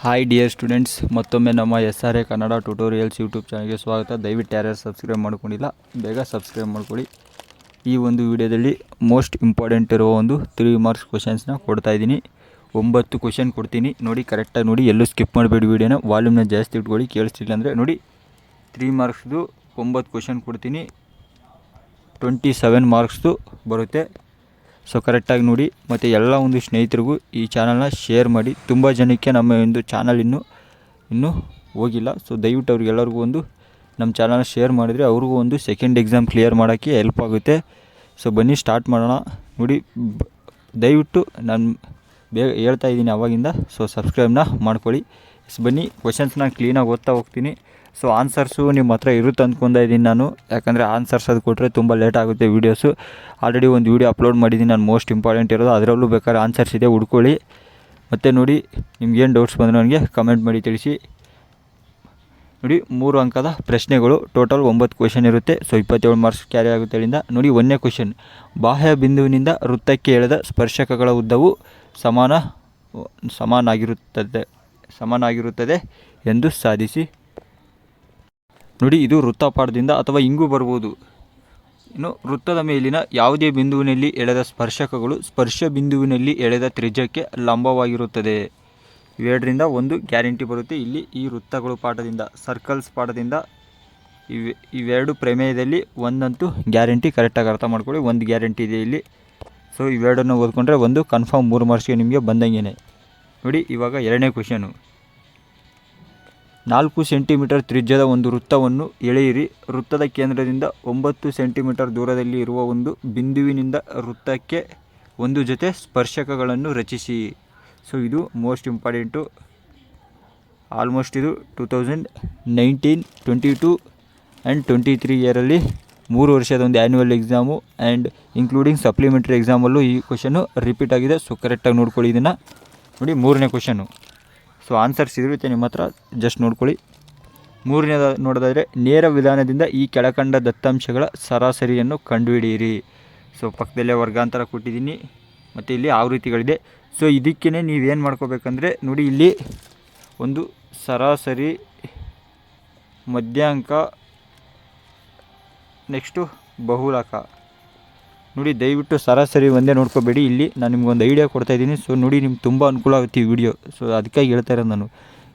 Hi dear students, ಮತ್ತೊಮ್ಮೆ ನಮ್ಮ SRA Kannada tutorials YouTube ಚಾನಲ್ಗೆ ಸ್ವಾಗತ. ದಯವಿಟ್ಟು ಯಾರ್ಯಾರು ಸಬ್ಸ್ಕ್ರೈಬ್ ಮಾಡ್ಕೊಂಡಿಲ್ಲ ಬೇಗ ಸಬ್ಸ್ಕ್ರೈಬ್ ಮಾಡ್ಕೊಳ್ಳಿ. ಈ ಒಂದು ವಿಡಿಯೋದಲ್ಲಿ ಮೋಸ್ಟ್ ಇಂಪಾರ್ಟೆಂಟ್ ಇರುವ ಒಂದು 3 ಮಾರ್ಕ್ಸ್ ಕ್ವಶನ್ಸ್ನ ಕೊಡ್ತಾಯಿದ್ದೀನಿ. 9 ಕ್ವಶನ್ ಕೊಡ್ತೀನಿ, ನೋಡಿ ಕರೆಕ್ಟಾಗಿ ನೋಡಿ, ಎಲ್ಲೂ ಸ್ಕಿಪ್ ಮಾಡಬೇಡಿ. ವಿಡಿಯೋನ ವಾಲ್ಯೂಮ್ನ ಜಾಸ್ತಿ ಇಟ್ಕೊಳ್ಳಿ, ಕೇಳಿಸ್ತಿಲ್ಲ ಅಂದರೆ ನೋಡಿ. 3 ಮಾರ್ಕ್ಸ್ದು 9 ಕ್ವಶನ್ ಕೊಡ್ತೀನಿ, 27 ಮಾರ್ಕ್ಸ್ದು ಬರುತ್ತೆ. ಸೊ ಕರೆಕ್ಟಾಗಿ ನೋಡಿ, ಮತ್ತು ಎಲ್ಲ ಒಂದು ಸ್ನೇಹಿತರಿಗೂ ಈ ಚಾನಲ್ನ ಶೇರ್ ಮಾಡಿ. ತುಂಬ ಜನಕ್ಕೆ ನಮ್ಮ ಒಂದು ಚಾನಲ್ ಇನ್ನೂ ಹೋಗಿಲ್ಲ. ಸೊ ದಯವಿಟ್ಟು ಅವ್ರಿಗೆಲ್ಲರಿಗೂ ಒಂದು ನಮ್ಮ ಚಾನಲ್ನ ಶೇರ್ ಮಾಡಿದರೆ ಅವ್ರಿಗೂ ಒಂದು ಸೆಕೆಂಡ್ ಎಕ್ಸಾಮ್ ಕ್ಲಿಯರ್ ಮಾಡೋಕ್ಕೆ ಹೆಲ್ಪ್ ಆಗುತ್ತೆ. ಸೊ ಬನ್ನಿ ಸ್ಟಾರ್ಟ್ ಮಾಡೋಣ. ನೋಡಿ ದಯವಿಟ್ಟು ನಾನು ಬೇಗ ಹೇಳ್ತಾ ಇದ್ದೀನಿ ಆವಾಗಿಂದ, ಸೊ ಸಬ್ಸ್ಕ್ರೈಬ್ನ ಮಾಡ್ಕೊಳ್ಳಿ. ಬನ್ನಿ ಕ್ವಶನ್ಸ್ನ ಕ್ಲೀನಾಗಿ ಓದ್ತಾ ಹೋಗ್ತೀನಿ. ಸೊ ಆನ್ಸರ್ಸು ನಿಮ್ಮ ಹತ್ರ ಇರುತ್ತೆ ಅಂದ್ಕೊಂಡ ಇದ್ದೀನಿ ನಾನು, ಯಾಕಂದರೆ ಆನ್ಸರ್ಸ್ ಅದು ಕೊಟ್ಟರೆ ತುಂಬ ಲೇಟ್ ಆಗುತ್ತೆ ವೀಡಿಯೋಸು. ಆಲ್ರೆಡಿ ಒಂದು ವೀಡಿಯೋ ಅಪ್ಲೋಡ್ ಮಾಡಿದ್ದೀನಿ ನಾನು, ಮೋಸ್ಟ್ ಇಂಪಾರ್ಟೆಂಟ್ ಇರೋದು, ಅದರಲ್ಲೂ ಬೇಕಾದ್ರೆ ಆನ್ಸರ್ಸ್ ಇದೆ, ಹುಡ್ಕೊಳ್ಳಿ. ಮತ್ತು ನೋಡಿ ನಿಮ್ಗೇನು ಡೌಟ್ಸ್ ಬಂದರೆ ನನಗೆ ಕಮೆಂಟ್ ಮಾಡಿ ತಿಳಿಸಿ. ನೋಡಿ 3 ಅಂಕದ ಪ್ರಶ್ನೆಗಳು, ಟೋಟಲ್ 9 ಕ್ವೆಶನ್ ಇರುತ್ತೆ. ಸೊ 27 ಮಾರ್ಕ್ಸ್ ಕ್ಯಾರಿ ಆಗುತ್ತೆ ಅಲ್ಲಿಂದ. ನೋಡಿ 1ನೇ ಕ್ವೆಶನ್, ಬಾಹ್ಯ ಬಿಂದುವಿನಿಂದ ವೃತ್ತಕ್ಕೆ ಎಳೆದ ಸ್ಪರ್ಶಕಗಳ ಉದ್ದವು ಸಮಾನಾಗಿರುತ್ತದೆ ಎಂದು ಸಾಧಿಸಿ. ನೋಡಿ ಇದು ವೃತ್ತಪಾಟದಿಂದ ಅಥವಾ ಹಿಂಗೂ ಬರ್ಬೋದು. ಇನ್ನು ವೃತ್ತದ ಮೇಲಿನ ಯಾವುದೇ ಬಿಂದುವಿನಲ್ಲಿ ಎಳೆದ ಸ್ಪರ್ಶಕಗಳು ಸ್ಪರ್ಶ ಬಿಂದುವಿನಲ್ಲಿ ಎಳೆದ ತ್ರಿಜ್ಯಕ್ಕೆ ಲಂಬವಾಗಿರುತ್ತದೆ. ಇವೆರಡರಿಂದ ಒಂದು ಗ್ಯಾರಂಟಿ ಬರುತ್ತೆ. ಇಲ್ಲಿ ಈ ವೃತ್ತಗಳು ಪಾಠದಿಂದ, ಸರ್ಕಲ್ಸ್ ಪಾಠದಿಂದ ಇವೆರಡು ಪ್ರಮೇಯದಲ್ಲಿ ಒಂದಂತೂ ಗ್ಯಾರಂಟಿ ಕರೆಕ್ಟಾಗಿ ಅರ್ಥ ಮಾಡ್ಕೊಳ್ಳಿ. ಒಂದು ಗ್ಯಾರಂಟಿ ಇದೆ ಇಲ್ಲಿ. ಸೊ ಇವೆರಡನ್ನು ಓದ್ಕೊಂಡ್ರೆ ಒಂದು ಕನ್ಫರ್ಮ್ 3 ಮಾರ್ಕ್ಸ್ಗೆ ನಿಮಗೆ ಬಂದಂಗೆ. ನೋಡಿ ಇವಾಗ 2ನೇ ಕ್ವೆಶನು, 4 ಸೆಂಟಿಮೀಟರ್ ತ್ರಿಜ್ಯದ ಒಂದು ವೃತ್ತವನ್ನು ಎಳೆಯಿರಿ. ವೃತ್ತದ ಕೇಂದ್ರದಿಂದ 9 ಸೆಂಟಿಮೀಟರ್ ದೂರದಲ್ಲಿ ಇರುವ ಒಂದು ಬಿಂದುವಿನಿಂದ ವೃತ್ತಕ್ಕೆ ಒಂದು ಜೊತೆ ಸ್ಪರ್ಶಕಗಳನ್ನು ರಚಿಸಿ. ಸೊ ಇದು ಮೋಸ್ಟ್ ಇಂಪಾರ್ಟೆಂಟು. ಆಲ್ಮೋಸ್ಟ್ ಇದು 2019, 22 ಆ್ಯಂಡ್ 23 ಇಯರಲ್ಲಿ 3 ವರ್ಷದ ಒಂದು annual exam and including supplementary ಎಕ್ಸಾಮಲ್ಲೂ ಈ ಕ್ವಶನು ರಿಪೀಟ್ ಆಗಿದೆ. ಸೊ ಕರೆಕ್ಟಾಗಿ ನೋಡ್ಕೊಳ್ಳಿ ಇದನ್ನು. ನೋಡಿ 3ನೇ ಕ್ವಶನು. ಸೊ ಆನ್ಸರ್ಸ್ ಇರುತ್ತೆ ನಿಮ್ಮ ಹತ್ರ, ಜಸ್ಟ್ ನೋಡ್ಕೊಳ್ಳಿ. 3ನೇದು ನೋಡೋದಾದರೆ, ನೇರ ವಿಧಾನದಿಂದ ಈ ಕೆಳಕಂಡ ದತ್ತಾಂಶಗಳ ಸರಾಸರಿಯನ್ನು ಕಂಡುಹಿಡಿಯಿರಿ. ಸೊ ಪಕ್ಕದಲ್ಲೇ ವರ್ಗಾಂತರ ಕೊಟ್ಟಿದ್ದೀನಿ ಮತ್ತು ಇಲ್ಲಿ ಆವೃತ್ತಿಗಳಿದೆ. ಸೊ ಇದಕ್ಕೇ ನೀವೇನು ಮಾಡ್ಕೋಬೇಕಂದ್ರೆ, ನೋಡಿ ಇಲ್ಲಿ ಒಂದು ಸರಾಸರಿ, ಮಧ್ಯಾಂಕ, ನೆಕ್ಸ್ಟು ಬಹುಲಕ. ನೋಡಿ ದಯವಿಟ್ಟು ಸರಾಸರಿ ಒಂದೇ ನೋಡ್ಕೋಬೇಡಿ. ಇಲ್ಲಿ ನಾನು ನಿಮ್ಗೊಂದು ಐಡಿಯಾ ಕೊಡ್ತಾಯಿದ್ದೀನಿ. ಸೊ ನೋಡಿ ನಿಮ್ಗೆ ತುಂಬ ಅನುಕೂಲ ಆಗುತ್ತೆ ಈ ವಿಡಿಯೋ. ಸೊ ಅದಕ್ಕಾಗಿ ಹೇಳ್ತಾ ಇರೋದು ನಾನು.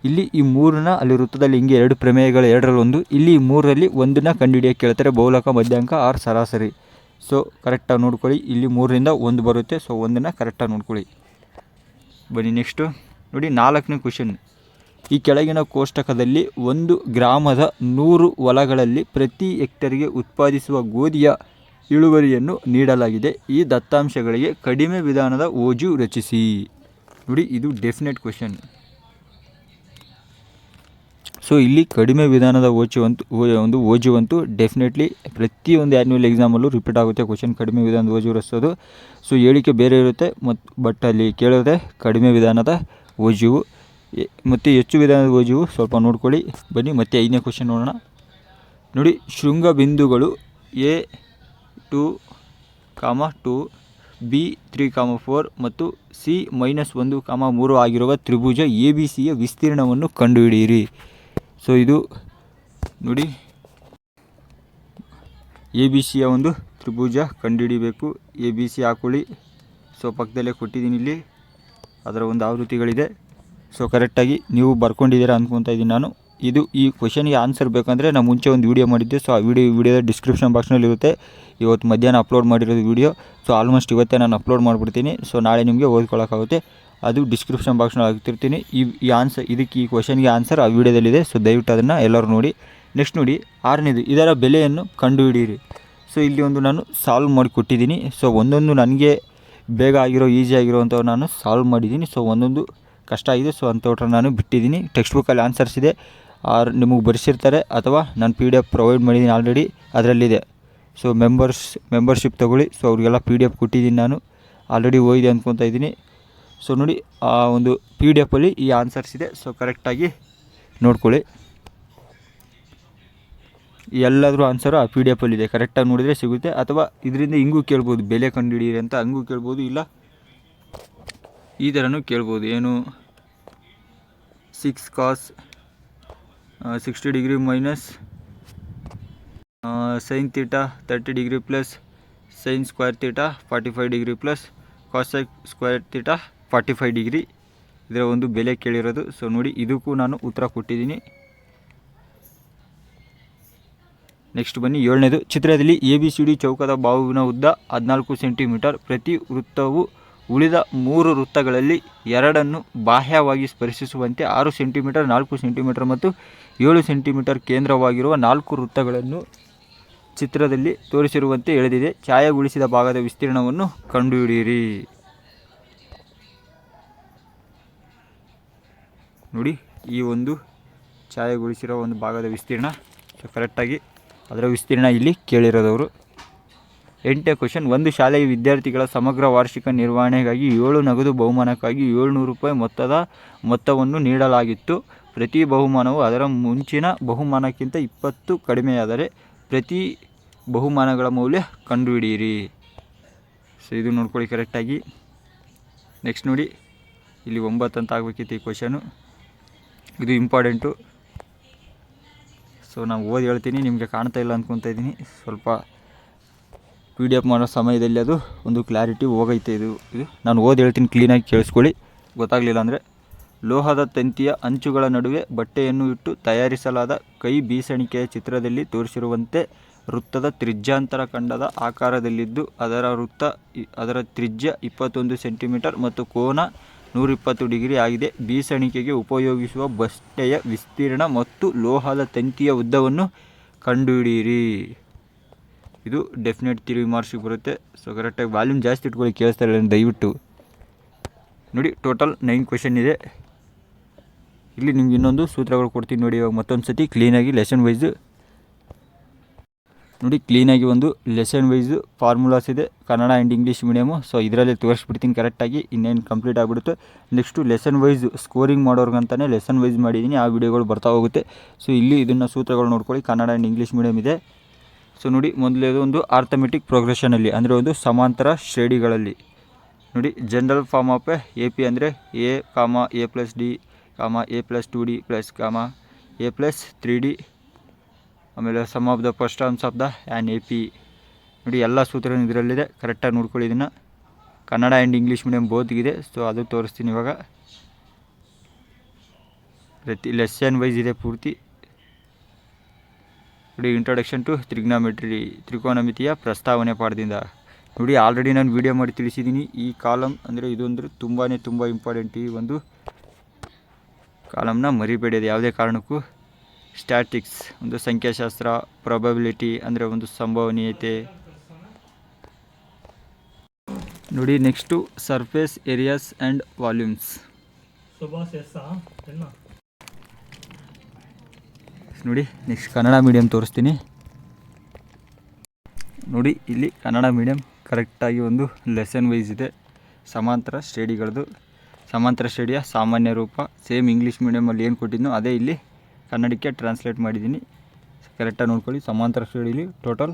ಇಲ್ಲಿ ಈ 3ನ ಅಲ್ಲಿ ವೃತ್ತದಲ್ಲಿ ಹಿಂಗೆ 2 ಪ್ರಮೇಯಗಳು, 2ರಲ್ಲಿ ಒಂದು, ಇಲ್ಲಿ 3ರಲ್ಲಿ ಒಂದನ್ನು ಕಂಡುಹಿಡಿಯೋಕ್ಕೆ ಕೇಳ್ತಾರೆ, ಬಹುಲಕ, ಮಧ್ಯಾಂಕ ಆರ್ ಸರಾಸರಿ. ಸೊ ಕರೆಕ್ಟಾಗಿ ನೋಡ್ಕೊಳ್ಳಿ. ಇಲ್ಲಿ 3ರಿಂದ 1 ಬರುತ್ತೆ. ಸೊ 1ನ್ನು ಕರೆಕ್ಟಾಗಿ ನೋಡ್ಕೊಳ್ಳಿ. ಬನ್ನಿ ನೆಕ್ಸ್ಟು. ನೋಡಿ 4ನೇ ಕ್ವೆಶನ್, ಈ ಕೆಳಗಿನ ಕೋಷ್ಟಕದಲ್ಲಿ 1 ಗ್ರಾಮದ 100 ಹೊಲಗಳಲ್ಲಿ ಪ್ರತಿ ಹೆಕ್ಟರ್ಗೆ ಉತ್ಪಾದಿಸುವ ಗೋಧಿಯ ಇಳುವರಿಯನ್ನು ನೀಡಲಾಗಿದೆ. ಈ ದತ್ತಾಂಶಗಳಿಗೆ ಕಡಿಮೆ ವಿಧಾನದ ಓಜು ರಚಿಸಿ. ನೋಡಿ ಇದು ಡೆಫಿನೆಟ್ ಕ್ವೆಶನ್. ಸೊ ಇಲ್ಲಿ ಕಡಿಮೆ ವಿಧಾನದ ಓಜು ಅಂತೂ ಡೆಫಿನೆಟ್ಲಿ ಪ್ರತಿಯೊಂದು ಆ್ಯನ್ಯುವಲ್ ಎಕ್ಸಾಮಲ್ಲೂ ರಿಪೀಟ್ ಆಗುತ್ತೆ ಕ್ವೆಶನ್, ಕಡಿಮೆ ವಿಧಾನದ ಓಜು ರಚಿಸೋದು. ಸೊ ಹೇಳಿಕೆ ಬೇರೆ ಇರುತ್ತೆ, ಬಟ್ ಅಲ್ಲಿ ಕೇಳಿದ್ರೆ ಕಡಿಮೆ ವಿಧಾನದ ಓಜುವು ಮತ್ತು ಹೆಚ್ಚು ವಿಧಾನದ ಓಜುವು ಸ್ವಲ್ಪ ನೋಡ್ಕೊಳ್ಳಿ. ಬನ್ನಿ ಮತ್ತೆ 5ನೇ ಕ್ವೆಶನ್ ನೋಡೋಣ. ನೋಡಿ ಶೃಂಗ ಬಿಂದುಗಳು A2, B3, 4 ಮತ್ತು C-1, ಆಗಿರುವ ತ್ರಿಭುಜ ABCಯ ವಿಸ್ತೀರ್ಣವನ್ನು ಕಂಡುಹಿಡಿಯಿರಿ. ಸೊ ಇದು ನೋಡಿ ABCಯ ಒಂದು ತ್ರಿಭುಜ ಕಂಡುಹಿಡಿಬೇಕು. ABC ಹಾಕೊಳ್ಳಿ. ಸೊ ಪಕ್ಕದಲ್ಲೇ ಕೊಟ್ಟಿದ್ದೀನಿ, ಇಲ್ಲಿ ಅದರ ಒಂದು ಆವೃತ್ತಿಗಳಿದೆ. ಸೊ ಕರೆಕ್ಟಾಗಿ ನೀವು ಬರ್ಕೊಂಡಿದ್ದೀರಾ ಅಂದ್ಕೊತಾ ಇದ್ದೀನಿ ನಾನು. ಇದು ಈ ಕ್ವೆಶನ್ಗೆ ಆನ್ಸರ್ ಬೇಕಂದರೆ ನಾನು ಮುಂಚೆ ಒಂದು ವೀಡಿಯೋ ಮಾಡಿದ್ದೆ. ಸೊ ಆ ವಿಡಿಯೋದ ಡಿಸ್ಕ್ರಿಪ್ಷನ್ ಬಾಕ್ಸ್ನಲ್ಲಿ ಇರುತ್ತೆ. ಇವತ್ತು ಮಧ್ಯಾಹ್ನ ಅಪ್ಲೋಡ್ ಮಾಡಿರೋದು ವೀಡಿಯೋ. ಸೊ ಆಲ್ಮೋಸ್ಟ್ ಇವತ್ತೇ ನಾನು ಅಪ್ಲೋಡ್ ಮಾಡಿಬಿಡ್ತೀನಿ. ಸೊ ನಾಳೆ ನಿಮಗೆ ಓದ್ಕೊಳ್ಳೋಕ್ಕಾಗುತ್ತೆ, ಅದು ಡಿಸ್ಕ್ರಿಪ್ಷನ್ ಬಾಕ್ಸ್ನಲ್ಲಿ ಹಾಕ್ತಿರ್ತೀನಿ. ಈ ಆನ್ಸರ್, ಇದಕ್ಕೆ ಈ ಕ್ವೆಶನ್ಗೆ ಆನ್ಸರ್ ಆ ವಿಡಿಯೋದಲ್ಲಿದೆ. ಸೊ ದಯವಿಟ್ಟು ಅದನ್ನು ಎಲ್ಲರೂ ನೋಡಿ. ನೆಕ್ಸ್ಟ್ ನೋಡಿ 6ನೇದು, ಇದರ ಬೆಲೆಯನ್ನು ಕಂಡುಹಿಡಿಯಿರಿ. ಸೊ ಇಲ್ಲಿ ಒಂದು ನಾನು ಸಾಲ್ವ್ ಮಾಡಿ ಕೊಟ್ಟಿದ್ದೀನಿ. ಸೊ ಒಂದೊಂದು ನನಗೆ ಬೇಗ ಆಗಿರೋ, ಈಸಿ ಆಗಿರೋವಂಥವು ನಾನು ಸಾಲ್ವ್ ಮಾಡಿದ್ದೀನಿ. ಸೊ ಒಂದೊಂದು ಕಷ್ಟ ಆಗಿದೆ. ಸೊ ಅಂಥವ್ರ ನಾನು ಬಿಟ್ಟಿದ್ದೀನಿ. ಟೆಕ್ಸ್ಟ್ ಬುಕ್ಕಲ್ಲಿ ಆನ್ಸರ್ಸ್ ಇದೆ, ನಿಮಗೆ ಬರೆಸಿರ್ತಾರೆ, ಅಥವಾ ನಾನು PDF ಪ್ರೊವೈಡ್ ಮಾಡಿದ್ದೀನಿ ಆಲ್ರೆಡಿ, ಅದರಲ್ಲಿದೆ. ಸೊ ಮೆಂಬರ್ಶಿಪ್ ತೊಗೊಳ್ಳಿ. ಸೊ ಅವ್ರಿಗೆಲ್ಲ PDF ಕೊಟ್ಟಿದ್ದೀನಿ ನಾನು, ಆಲ್ರೆಡಿ ಹೋಗಿದೆ ಅಂದ್ಕೊತಾ ಇದ್ದೀನಿ. ಸೊ ನೋಡಿ ಆ ಒಂದು PDF ಈ ಆನ್ಸರ್ಸ್ ಇದೆ. ಸೊ ಕರೆಕ್ಟಾಗಿ ನೋಡ್ಕೊಳ್ಳಿ. ಎಲ್ಲಾದರೂ ಆನ್ಸರು ಆ PDF ಇದೆ, ಕರೆಕ್ಟಾಗಿ ನೋಡಿದರೆ ಸಿಗುತ್ತೆ. ಅಥವಾ ಇದರಿಂದ ಹಿಂಗೂ ಕೇಳ್ಬೋದು, ಬೆಲೆ ಕಂಡುಹಿಡಿಯಿರಿ ಅಂತ ಹಂಗೂ ಕೇಳ್ಬೋದು, ಇಲ್ಲ ಈ ಥರನೂ ಕೇಳ್ಬೋದು. ಏನು 6 cos 60 degree minus sin theta 30 degree plus sin square theta 45 degree plus cosec square theta 45 degree ಇದರ ಒಂದು ಬೆಲೆ ಕೇಳಿರೋದು. ಸೊ ನೋಡಿ, ಇದಕ್ಕೂ ನಾನು ಉತ್ತರ ಕೊಟ್ಟಿದ್ದೀನಿ. ನೆಕ್ಸ್ಟ್ ಬನ್ನಿ 7ನೇದು. ಚಿತ್ರದಲ್ಲಿ ABCD ಚೌಕದ ಬಾಹುವಿನ ಉದ್ದ 14 ಸೆಂಟಿಮೀಟರ್. ಪ್ರತಿ ವೃತ್ತವು ಉಳಿದ 3 ವೃತ್ತಗಳಲ್ಲಿ 2 ಬಾಹ್ಯವಾಗಿ ಸ್ಪರ್ಶಿಸುವಂತೆ 6 ಸೆಂಟಿಮೀಟರ್, 4 ಸೆಂಟಿಮೀಟರ್ ಮತ್ತು 7 ಸೆಂಟಿಮೀಟರ್ ಕೇಂದ್ರವಾಗಿರುವ 4 ವೃತ್ತಗಳನ್ನು ಚಿತ್ರದಲ್ಲಿ ತೋರಿಸಿರುವಂತೆ ಎಳೆದಿದೆ. ಛಾಯಾಗೊಳಿಸಿದ ಭಾಗದ ವಿಸ್ತೀರ್ಣವನ್ನು ಕಂಡುಹಿಡಿಯಿರಿ. ನೋಡಿ, ಈ ಒಂದು ಛಾಯಾಗೊಳಿಸಿರೋ ಒಂದು ಭಾಗದ ವಿಸ್ತೀರ್ಣ. ಸೊ ಕರೆಕ್ಟಾಗಿ ಅದರ ವಿಸ್ತೀರ್ಣ ಇಲ್ಲಿ ಕೇಳಿರೋದವರು. 8ನೇ ಕ್ವಶನ್. ಒಂದು ಶಾಲೆಯ ವಿದ್ಯಾರ್ಥಿಗಳ ಸಮಗ್ರ ವಾರ್ಷಿಕ ನಿರ್ವಹಣೆಗಾಗಿ 7 ನಗದು ಬಹುಮಾನಕ್ಕಾಗಿ 700 ರೂಪಾಯಿ ಮೊತ್ತವನ್ನು ನೀಡಲಾಗಿತ್ತು. ಪ್ರತಿ ಬಹುಮಾನವು ಅದರ ಮುಂಚಿನ ಬಹುಮಾನಕ್ಕಿಂತ 20 ಕಡಿಮೆಯಾದರೆ ಪ್ರತಿ ಬಹುಮಾನಗಳ ಮೌಲ್ಯ ಕಂಡುಹಿಡಿಯಿರಿ. ಸೊ ಇದು ನೋಡ್ಕೊಳ್ಳಿ ಕರೆಕ್ಟಾಗಿ. ನೆಕ್ಸ್ಟ್ ನೋಡಿ, ಇಲ್ಲಿ 9 ಅಂತ ಆಗಬೇಕಿತ್ತು ಈ ಕ್ವಶನು. ಇದು ಇಂಪಾರ್ಟೆಂಟು. ಸೊ ನಾನು ಓದಿ ಹೇಳ್ತೀನಿ, ನಿಮಗೆ ಕಾಣ್ತಾ ಇಲ್ಲ ಅಂದ್ಕೊತಾ ಇದ್ದೀನಿ. ಸ್ವಲ್ಪ PDF ಮಾಡೋ ಸಮಯದಲ್ಲಿ ಅದು ಒಂದು ಕ್ಲಾರಿಟಿ ಹೋಗೈತೆ. ಇದು ನಾನು ಓದಿ ಹೇಳ್ತೀನಿ, ಕ್ಲೀನಾಗಿ ಕೇಳಿಸ್ಕೊಳ್ಳಿ. ಗೊತ್ತಾಗಲಿಲ್ಲ ಅಂದರೆ, ಲೋಹದ ತಂತಿಯ ಅಂಚುಗಳ ನಡುವೆ ಬಟ್ಟೆಯನ್ನು ಇಟ್ಟು ತಯಾರಿಸಲಾದ ಕೈ ಬೀಸಣಿಕೆಯ ಚಿತ್ರದಲ್ಲಿ ತೋರಿಸಿರುವಂತೆ ವೃತ್ತದ ತ್ರಿಜ್ಯಾಂತರ ಖಂಡದ ಆಕಾರದಲ್ಲಿದ್ದು ಅದರ ತ್ರಿಜ್ಯ 21 ಸೆಂಟಿಮೀಟರ್ ಮತ್ತು ಕೋನ 120 ಡಿಗ್ರಿ ಆಗಿದೆ. ಬೀಸಣಿಕೆಗೆ ಉಪಯೋಗಿಸುವ ಬಟ್ಟೆಯ ವಿಸ್ತೀರ್ಣ ಮತ್ತು ಲೋಹದ ತಂತಿಯ ಉದ್ದವನ್ನು ಕಂಡುಹಿಡಿಯಿರಿ. ಇದು ಡೆಫಿನೆಟ್ 3 ಮಾರ್ಕ್ಸಿಗೆ ಬರುತ್ತೆ. ಸೊ ಕರೆಕ್ಟಾಗಿ ವಾಲ್ಯೂಮ್ ಜಾಸ್ತಿ ಇಟ್ಕೊಳ್ಳಿ, ಕೇಳಿಸ್ತಾ ಇಲ್ಲ ದಯವಿಟ್ಟು. ನೋಡಿ, ಟೋಟಲ್ 9 ಕ್ವೆಶನ್ ಇದೆ. ಇಲ್ಲಿ ನಿಮ್ಗೆ ಇನ್ನೊಂದು ಸೂತ್ರಗಳು ಕೊಡ್ತೀನಿ ನೋಡಿ. ಇವಾಗ ಮತ್ತೊಂದು ಸತಿ ಕ್ಲೀನಾಗಿ ಲೆಸನ್ ವೈಸ್ ನೋಡಿ, ಕ್ಲೀನಾಗಿ ಒಂದು ಲೆಸನ್ ವೈಸು ಫಾರ್ಮುಲಾಸ್ ಇದೆ, Kannada and English medium. So ಇದರಲ್ಲಿ ತೋರಿಸ್ಬಿಡ್ತೀನಿ ಕರೆಕ್ಟಾಗಿ, ಇನ್ನೇನು ಕಂಪ್ಲೀಟ್ ಆಗಿಬಿಡುತ್ತೆ. ನೆಕ್ಸ್ಟು ಲೆಸನ್ ವೈಸ್ ಸ್ಕೋರಿಂಗ್ ಮಾಡೋರ್ಗಂತಲೇ ಲೆಸನ್ ವೈಸ್ ಮಾಡಿದ್ದೀನಿ, ಆ ವಿಡಿಯೋಗಳು ಬರ್ತಾ ಹೋಗುತ್ತೆ. ಸೊ ಇಲ್ಲಿ ಇದನ್ನು ಸೂತ್ರಗಳು ನೋಡ್ಕೊಳ್ಳಿ, ಕನ್ನಡ ಆ್ಯಂಡ್ ಇಂಗ್ಲೀಷ್ ಮೀಡಿಯಮ್ ಇದೆ. ಸೊ ನೋಡಿ, ಮೊದಲೇದು ಒಂದು ಆರ್ಥಮೆಟಿಕ್ ಪ್ರೋಗ್ರೆಷನಲ್ಲಿ, ಅಂದರೆ ಒಂದು ಸಮಾಂತರ ಶ್ರೇಣಿಗಳಲ್ಲಿ ನೋಡಿ. ಜನರಲ್ ಫಾರ್ಮ್ ಆಫ್ AP ಅಂದರೆ A, A+D, A+2D plus A+3D. ಆಮೇಲೆ sum of the first terms of the an AP. ನೋಡಿ, ಎಲ್ಲ ಸೂತ್ರ ಇದರಲ್ಲಿದೆ, ಕರೆಕ್ಟಾಗಿ ನೋಡ್ಕೊಳ್ಳಿ. ಇದನ್ನು ಕನ್ನಡ ಆ್ಯಂಡ್ ಇಂಗ್ಲೀಷ್ ಮೀಡಿಯಮ್ ಬೋತ್ಗಿದೆ. ಸೊ ಅದು ತೋರಿಸ್ತೀನಿ ಇವಾಗ. ಪ್ರತಿ ಲೆಸನ್ ವೈಸ್ ಇದೆ ಪೂರ್ತಿ ನೋಡಿ. ಇಂಟ್ರೊಡಕ್ಷನ್ ಟು ತ್ರಿಗ್ನಾಮೆಟ್ರಿ, ತ್ರಿಕೋನಮಿತಿಯ ಪ್ರಸ್ತಾವನೆ ಪಾಠದಿಂದ ನೋಡಿ. ಆಲ್ರೆಡಿ ನಾನು ವಿಡಿಯೋ ಮಾಡಿ ತಿಳಿಸಿದ್ದೀನಿ. ಈ ಕಾಲಮ್ ಅಂದರೆ ಇದೊಂದು ತುಂಬ ಇಂಪಾರ್ಟೆಂಟ್. ಈ ಒಂದು ಕಾಲಮ್ನ ಮರಿಬೇಡಿದೆ ಯಾವುದೇ ಕಾರಣಕ್ಕೂ. ಸ್ಟ್ಯಾಟಿಕ್ಸ್ ಒಂದು ಸಂಖ್ಯಾಶಾಸ್ತ್ರ, ಪ್ರೊಬಬಿಲಿಟಿ ಅಂದರೆ ಒಂದು ಸಂಭವನೀಯತೆ ನೋಡಿ. Next surface areas and volumes ನೋಡಿ. ನೆಕ್ಸ್ಟ್ ಕನ್ನಡ ಮೀಡಿಯಮ್ ತೋರಿಸ್ತೀನಿ ನೋಡಿ. ಇಲ್ಲಿ ಕನ್ನಡ ಮೀಡಿಯಮ್ ಕರೆಕ್ಟಾಗಿ ಒಂದು ಲೆಸನ್ ವೈಸ್ ಇದೆ. ಸಮಾಂತರ ಶ್ರೇಣಿಗಳದ್ದು, ಸಮಾಂತರ ಶ್ರೇಣಿಯ ಸಾಮಾನ್ಯ ರೂಪ. ಸೇಮ್ ಇಂಗ್ಲೀಷ್ ಮೀಡಿಯಮಲ್ಲಿ ಏನು ಕೊಟ್ಟಿದ್ನೋ ಅದೇ ಇಲ್ಲಿ ಕನ್ನಡಕ್ಕೆ ಟ್ರಾನ್ಸ್ಲೇಟ್ ಮಾಡಿದ್ದೀನಿ. ಕರೆಕ್ಟಾಗಿ ನೋಡ್ಕೊಳ್ಳಿ. ಸಮಾಂತರ ಶ್ರೇಣಿಲಿ ಟೋಟಲ್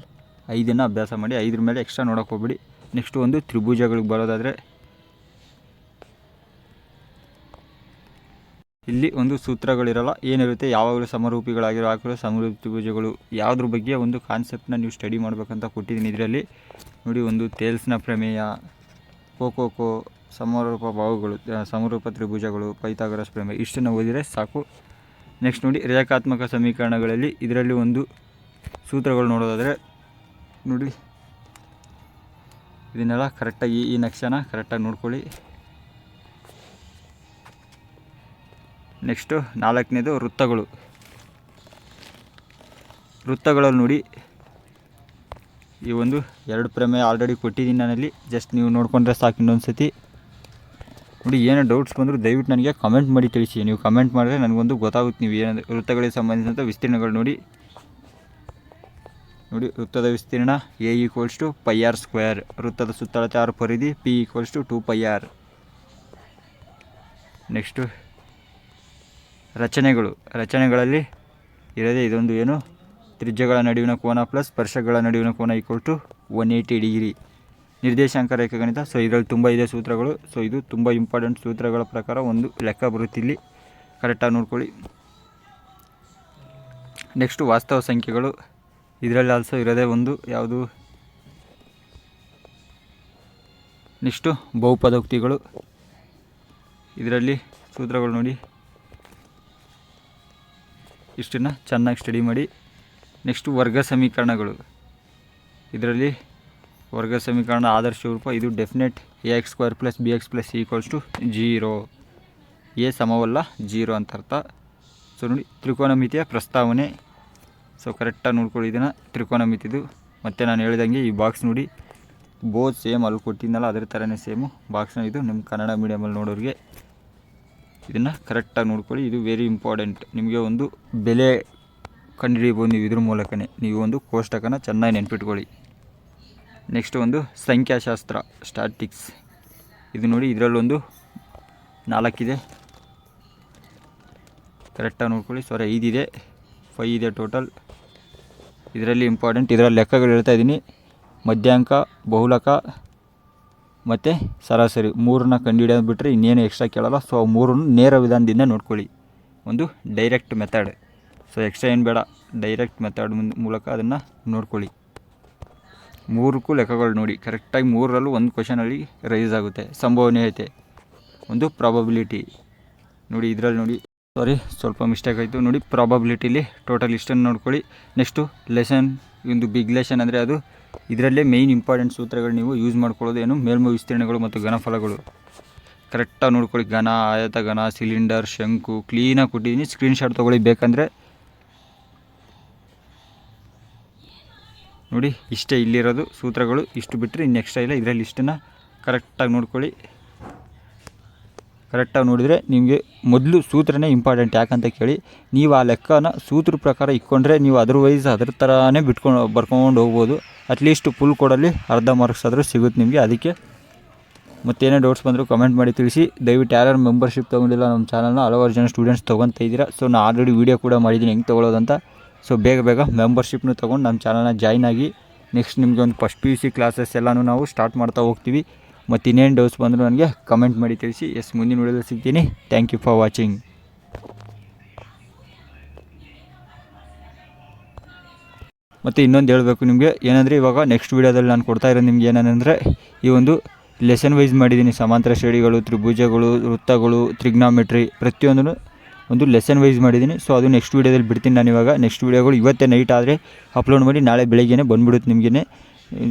5 ಅಭ್ಯಾಸ ಮಾಡಿ, 5 ಮೇಲೆ ಎಕ್ಸ್ಟ್ರಾ ನೋಡೋಕೆ ಹೋಗ್ಬಿಡಿ. ನೆಕ್ಸ್ಟು ಒಂದು ತ್ರಿಭುಜಗಳಿಗೆ ಬರೋದಾದರೆ, ಇಲ್ಲಿ ಒಂದು ಸೂತ್ರಗಳಿರಲ್ಲ, ಏನಿರುತ್ತೆ ಯಾವಾಗಲೂ ಸಮರೂಪಿಗಳಾಗಿರೋ ಸಮರೂಪಿ ತ್ರಿಭುಜಗಳು ಯಾವುದ್ರ ಬಗ್ಗೆ ಒಂದು ಕಾನ್ಸೆಪ್ಟನ್ನ ನೀವು ಸ್ಟಡಿ ಮಾಡಬೇಕಂತ ಕೊಟ್ಟಿದ್ದೀನಿ ಇದರಲ್ಲಿ ನೋಡಿ. ಒಂದು ಥೇಲ್ಸ್ನ ಪ್ರಮೇಯ, ಕೋಕೋ, ಸಮರೂಪ ಬಾಹುಗಳು, ಸಮರೂಪ ತ್ರಿಭುಜಗಳು, ಪೈಥಾಗರಸ್ ಪ್ರಮೇಯ, ಇಷ್ಟನ್ನು ಓದಿದರೆ ಸಾಕು. ನೆಕ್ಸ್ಟ್ ನೋಡಿ, ರೇಖಾತ್ಮಕ ಸಮೀಕರಣಗಳಲ್ಲಿ ಇದರಲ್ಲಿ ಒಂದು ಸೂತ್ರಗಳು ನೋಡೋದಾದರೆ ನೋಡಿ, ಇದನ್ನೆಲ್ಲ ಕರೆಕ್ಟಾಗಿ ಈ ನಕ್ಷೆನ ಕರೆಕ್ಟಾಗಿ ನೋಡ್ಕೊಳ್ಳಿ. ನೆಕ್ಸ್ಟು 4ನೇದು ವೃತ್ತಗಳಲ್ಲಿ ನೋಡಿ. ಈ ಒಂದು 2 ಪ್ರಮೇಯ ಆಲ್ರೆಡಿ ಕೊಟ್ಟಿದ್ದೀನಿ ನಾನಲ್ಲಿ, ಜಸ್ಟ್ ನೀವು ನೋಡ್ಕೊಂಡ್ರೆ ಸಾಕು. ಇನ್ನೊಂದು ಸತಿ ನೋಡಿ, ಏನೋ ಡೌಟ್ಸ್ ಬಂದರೂ ದಯವಿಟ್ಟು ನನಗೆ ಕಮೆಂಟ್ ಮಾಡಿ ತಿಳಿಸಿ. ನೀವು ಕಮೆಂಟ್ ಮಾಡಿದ್ರೆ ನನಗೊಂದು ಗೊತ್ತಾಗುತ್ತೆ ನೀವು ಏನಂದರೆ ವೃತ್ತಗಳಿಗೆ ಸಂಬಂಧಿಸಿದಂಥ ವಿಸ್ತೀರ್ಣಗಳು ನೋಡಿ. ವೃತ್ತದ ವಿಸ್ತೀರ್ಣ A = πr². ವೃತ್ತದ ಸುತ್ತಳತೆ r ಪರಿಧಿ P = 2πr. ನೆಕ್ಸ್ಟು ರಚನೆಗಳಲ್ಲಿ ಇರೋದೇ ಇದೊಂದು ಏನು, ತ್ರಿಜ್ಯಗಳ ನಡುವಿನ ಕೋನ ಪ್ಲಸ್ ಸ್ಪರ್ಶಗಳ ನಡುವಿನ ಕೋನ = 180 ಡಿಗ್ರಿ. ನಿರ್ದೇಶಾಂಕ ರೇಖಾಗಣಿತ. ಸೊ ಇದರಲ್ಲಿ ತುಂಬ ಇದೆ ಸೂತ್ರಗಳು. ಸೊ ಇದು ತುಂಬ ಇಂಪಾರ್ಟೆಂಟ್. ಸೂತ್ರಗಳ ಪ್ರಕಾರ ಒಂದು ಲೆಕ್ಕ ಬರುತ್ತೆ ಇಲ್ಲಿ. ಕರೆಕ್ಟಾಗಿ ನೋಡ್ಕೊಳ್ಳಿ. ನೆಕ್ಸ್ಟು ವಾಸ್ತವ ಸಂಖ್ಯೆಗಳು, ಇದರಲ್ಲಿ ಆಲ್ಸೋ ಇರೋದೇ ಒಂದು ಯಾವುದು. ನೆಕ್ಸ್ಟು ಬಹುಪದೋಕ್ತಿಗಳು, ಇದರಲ್ಲಿ ಸೂತ್ರಗಳು ನೋಡಿ, ಇಷ್ಟನ್ನು ಚೆನ್ನಾಗಿ ಸ್ಟಡಿ ಮಾಡಿ. ನೆಕ್ಸ್ಟು ವರ್ಗ ಸಮೀಕರಣಗಳು, ಇದರಲ್ಲಿ ವರ್ಗ ಸಮೀಕರಣ ಆದರ್ಶ ರೂಪ, ಇದು definite ax² + bx + c = 0, A ಸಮವಲ್ಲ 0 ಅಂತ ಅರ್ಥ. ಸೊ ನೋಡಿ, ತ್ರಿಕೋನಮಿತಿಯ ಪ್ರಸ್ತಾವನೆ. ಸೊ ಕರೆಕ್ಟಾಗಿ ನೋಡ್ಕೊಳ್ಳಿ ಇದನ್ನು, ತ್ರಿಕೋನಮಿತಿದು. ಮತ್ತು ನಾನು ಹೇಳಿದಂಗೆ ಈ ಬಾಕ್ಸ್ ನೋಡಿ, ಬೋತ್ ಸೇಮ್ ಅಲ್ಲಿ ಕೊಟ್ಟಿದ್ದನಲ್ಲ ಅದ್ರ ಥರನೇ ಸೇಮು ಬಾಕ್ಸ್ನ. ಇದು ನಿಮ್ಮ ಕನ್ನಡ ಮೀಡಿಯಮಲ್ಲಿ ನೋಡೋರಿಗೆ ಇದನ್ನು ಕರೆಕ್ಟಾಗಿ ನೋಡ್ಕೊಳ್ಳಿ. ಇದು ವೆರಿ ಇಂಪಾರ್ಟೆಂಟ್. ನಿಮಗೆ ಒಂದು ಬೆಲೆ ಕಂಡುಹಿಡಿಯಬಹುದು ನೀವು ಇದ್ರ ಮೂಲಕನೇ. ನೀವು ಒಂದು ಕೋಷ್ಟಕನ ಚೆನ್ನಾಗಿ ನೆನ್ಪಿಟ್ಕೊಳ್ಳಿ. ನೆಕ್ಸ್ಟ್ ಒಂದು ಸಂಖ್ಯಾಶಾಸ್ತ್ರ, ಸ್ಟ್ಯಾಟಿಕ್ಸ್. ಇದು ನೋಡಿ, ಇದರಲ್ಲೊಂದು 4 ಇದೆ, ಕರೆಕ್ಟಾಗಿ ನೋಡ್ಕೊಳ್ಳಿ. 5 ಇದೆ, 5 ಇದೆ ಟೋಟಲ್. ಇದರಲ್ಲಿ ಇಂಪಾರ್ಟೆಂಟ್, ಇದರಲ್ಲಿ ಲೆಕ್ಕಗಳು ಹೇಳ್ತಾ ಇದ್ದೀನಿ. ಮಧ್ಯಾಂಕ, ಬಹುಲಕ ಮತ್ತು ಸರಾಸರಿ 3ನ್ನ ಕಂಡುಹಿಡಿಯೋದು ಬಿಟ್ಟರೆ ಇನ್ನೇನು ಎಕ್ಸ್ಟ್ರಾ ಕೇಳಲ್ಲ. ಸೊ 3 ನೇರ ವಿಧಾನದಿಂದ ನೋಡ್ಕೊಳ್ಳಿ, ಒಂದು ಡೈರೆಕ್ಟ್ ಮೆಥಡ್. ಸೊ ಎಕ್ಸ್ಟ್ರಾ ಏನು ಬೇಡ, ಡೈರೆಕ್ಟ್ ಮೆಥಡ್ ಮೂಲಕ ಅದನ್ನು ನೋಡ್ಕೊಳ್ಳಿ. 3ಕ್ಕೂ ಲೆಕ್ಕಗಳು ನೋಡಿ ಕರೆಕ್ಟಾಗಿ. 3ರಲ್ಲೂ ಒಂದು ಕ್ವಶನಲ್ಲಿ ರೈಸ್ ಆಗುತ್ತೆ. ಸಂಭವನೀಯತೆ, ಒಂದು ಪ್ರಾಬಬಿಲಿಟಿ ನೋಡಿ. ಇದರಲ್ಲಿ ನೋಡಿ, ಸ್ವಲ್ಪ ಮಿಸ್ಟೇಕ್ ಆಯಿತು ನೋಡಿ. ಪ್ರಾಬಬಿಲಿಟಿಲಿ ಟೋಟಲ್ ಇಷ್ಟನ್ನು ನೋಡ್ಕೊಳ್ಳಿ. ನೆಕ್ಸ್ಟು ಲೆಸನ್, ಒಂದು ಬಿಗ್ ಲೆಸನ್ ಅಂದರೆ ಅದು ಇದರಲ್ಲೇ ಮೇಯ್ನ್ ಇಂಪಾರ್ಟೆಂಟ್ ಸೂತ್ರಗಳು ನೀವು ಯೂಸ್ ಮಾಡ್ಕೊಳ್ಳೋದು ಏನು, ಮೇಲ್ಮೈ ವಿಸ್ತೀರ್ಣಗಳು ಮತ್ತು ಘನಫಲಗಳು ಕರೆಕ್ಟಾಗಿ ನೋಡ್ಕೊಳ್ಳಿ. ಘನ, ಆಯತಘನ, ಸಿಲಿಂಡರ್, ಶಂಕು ಕ್ಲೀನಾಗಿ ಕೊಟ್ಟಿದ್ದೀನಿ. ಸ್ಕ್ರೀನ್ಶಾಟ್ ತೊಗೊಳ್ಳಿ ಬೇಕಂದರೆ. ನೋಡಿ, ಇಷ್ಟೇ ಇಲ್ಲಿರೋದು ಸೂತ್ರಗಳು, ಇಷ್ಟು ಬಿಟ್ಟರೆ ಇನ್ನು ಎಕ್ಸ್ಟ್ರಾ ಇಲ್ಲ. ಇದರಲ್ಲಿ ಇಷ್ಟನ್ನು ಕರೆಕ್ಟಾಗಿ ನೋಡ್ಕೊಳ್ಳಿ. ಕರೆಕ್ಟಾಗಿ ನೋಡಿದರೆ ನಿಮಗೆ ಮೊದಲು ಸೂತ್ರನೇ ಇಂಪಾರ್ಟೆಂಟ್. ಯಾಕಂತ ಕೇಳಿ, ನೀವು ಆ ಲೆಕ್ಕನ ಸೂತ್ರ ಪ್ರಕಾರ ಇಟ್ಕೊಂಡ್ರೆ ನೀವು ಅದರ್ವೈಸ್ ಅದ್ರ ಥರನೇ ಬರ್ಕೊಂಡು ಹೋಗ್ಬೋದು. ಅಟ್ಲೀಸ್ಟ್ ಫುಲ್ ಕೋಡಲ್ಲಿ ಅರ್ಧ ಮಾರ್ಕ್ಸ್ ಆದರೂ ಸಿಗುತ್ತೆ ನಿಮಗೆ. ಅದಕ್ಕೆ ಮತ್ತೇನೇ ಡೌಟ್ಸ್ ಬಂದರೂ ಕಮೆಂಟ್ ಮಾಡಿ ತಿಳಿಸಿ. ದಯವಿಟ್ಟು ಯಾರ್ಯಾರು ಮೆಂಬರ್ಶಿಪ್ ತೊಗೊಂಡಿಲ್ಲ ನಮ್ಮ ಚಾನಲ್ನ, ಹಲವಾರು ಜನ ಸ್ಟೂಡೆಂಟ್ಸ್ ತೊಗೊತಾ ಇದ್ದೀರಾ. ಸೊ ನಾನು ಆಲ್ರೆಡಿ ವೀಡಿಯೋ ಕೂಡ ಮಾಡಿದ್ದೀನಿ ಹೆಂಗೆ ತೊಗೊಳ್ಳೋದಂತ. ಸೊ ಬೇಗ ಮೆಂಬರ್ಶಿಪ್ನು ತೊಗೊಂಡು ನಮ್ಮ ಚಾನಲ್ನ ಜಾಯ್ನ್ ಆಗಿ. ನೆಕ್ಸ್ಟ್ ನಿಮಗೆ ಒಂದು ಫಸ್ಟ್ PUC ಕ್ಲಾಸಸ್ ಎಲ್ಲನೂ ನಾವು ಸ್ಟಾರ್ಟ್ ಮಾಡ್ತಾ ಹೋಗ್ತೀವಿ. ಮತ್ತು ಇನ್ನೇನು ಡೌಟ್ಸ್ ಬಂದರೂ ನನಗೆ ಕಮೆಂಟ್ ಮಾಡಿ ತಿಳಿಸಿ. ಮುಂದಿನ ವಿಡಿಯೋದಲ್ಲಿ ಸಿಗ್ತೀನಿ. Thank you for watching. ಮತ್ತು ಇನ್ನೊಂದು ಹೇಳಬೇಕು ನಿಮಗೆ ಏನಂದರೆ, ಇವಾಗ ನೆಕ್ಸ್ಟ್ ವೀಡಿಯೋದಲ್ಲಿ ನಾನು ಕೊಡ್ತಾ ಇರೋದು ನಿಮ್ಗೆ ಏನಂದರೆ, ಈ ಒಂದು ಲೆಸನ್ ವೈಸ್ ಮಾಡಿದ್ದೀನಿ. ಸಮಾಂತರ ಶ್ರೇಣಿಗಳು, ತ್ರಿಭುಜಗಳು, ವೃತ್ತಗಳು, ಟ್ರಿಗ್ನಾಮೆಟ್ರಿ ಪ್ರತಿಯೊಂದೂ ಒಂದು ಲೆಸನ್ ವೈಸ್ ಮಾಡಿದ್ದೀನಿ. ಸೊ ಅದು ನೆಕ್ಸ್ಟ್ ವೀಡಿಯೋದಲ್ಲಿ ಬಿಡ್ತೀನಿ ನಾನು. ಇವಾಗ ನೆಕ್ಸ್ಟ್ ವೀಡಿಯೋಗಳು ಇವತ್ತೇ ನೈಟ್ ಆದರೆ ಅಪ್ಲೋಡ್ ಮಾಡಿ ನಾಳೆ ಬೆಳಗ್ಗೆ ಬಂದುಬಿಡುತ್ತೆ ನಿಮಗೇ.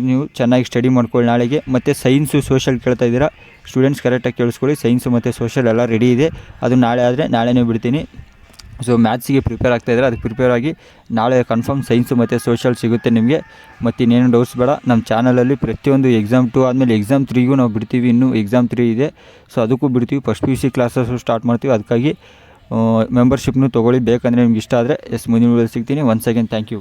ನೀವು ಚೆನ್ನಾಗಿ ಸ್ಟಡಿ ಮಾಡ್ಕೊಳ್ಳಿ ನಾಳೆಗೆ. ಮತ್ತು ಸೈನ್ಸು, ಸೋಷಲ್ ಕೇಳ್ತಾ ಇದ್ದೀರಾ ಸ್ಟೂಡೆಂಟ್ಸ್, ಕರೆಕ್ಟಾಗಿ ಕೇಳಿಸ್ಕೊಳ್ಳಿ. ಸೈನ್ಸು ಮತ್ತು ಸೋಷಲ್ ಎಲ್ಲ ರೆಡಿ ಇದೆ. ಅದು ನಾಳೆ ಆದರೆ ನಾಳೆನೇ ಬಿಡ್ತೀನಿ. ಸೊ ಮ್ಯಾಥ್ಸಿಗೆ ಪ್ರಿಪೇರ್ ಆಗ್ತಾಯಿದ್ರೆ ಅದಕ್ಕೆ ಪ್ರಿಪೇರ್ ಆಗಿ ನಾಳೆ ಕನ್ಫರ್ಮ್ ಸೈನ್ಸು ಮತ್ತು ಸೋಷಲ್ ಸಿಗುತ್ತೆ ನಿಮಗೆ. ಮತ್ತು ಇನ್ನೇನು ಡೌಟ್ಸ್ ಬೇಡ. ನಮ್ಮ ಚಾನಲಲ್ಲಿ ಪ್ರತಿಯೊಂದು ಎಕ್ಸಾಮ್ 2 ಆದಮೇಲೆ ಎಕ್ಸಾಮ್ 3ಗೂ ನಾವು ಬಿಡ್ತೀವಿ. ಇನ್ನೂ ಎಕ್ಸಾಮ್ 3 ಇದೆ. ಸೊ ಅದಕ್ಕೂ ಬಿಡ್ತೀವಿ. ಫಸ್ಟ್ PUC ಕ್ಲಾಸಸ್ಸು ಸ್ಟಾರ್ಟ್ ಮಾಡ್ತೀವಿ. ಅದಕ್ಕಾಗಿ ಮೆಂಬರ್ಶಿಪ್ನು ತೊಗೊಳ್ಳಿ ಬೇಕಂದರೆ ನಿಮ್ಗೆ ಇಷ್ಟ ಆದರೆ. ಮುಂದಿನ ವಿಡಿಯೋದಲ್ಲಿ ಸಿಗ್ತೀನಿ. Once again thank you.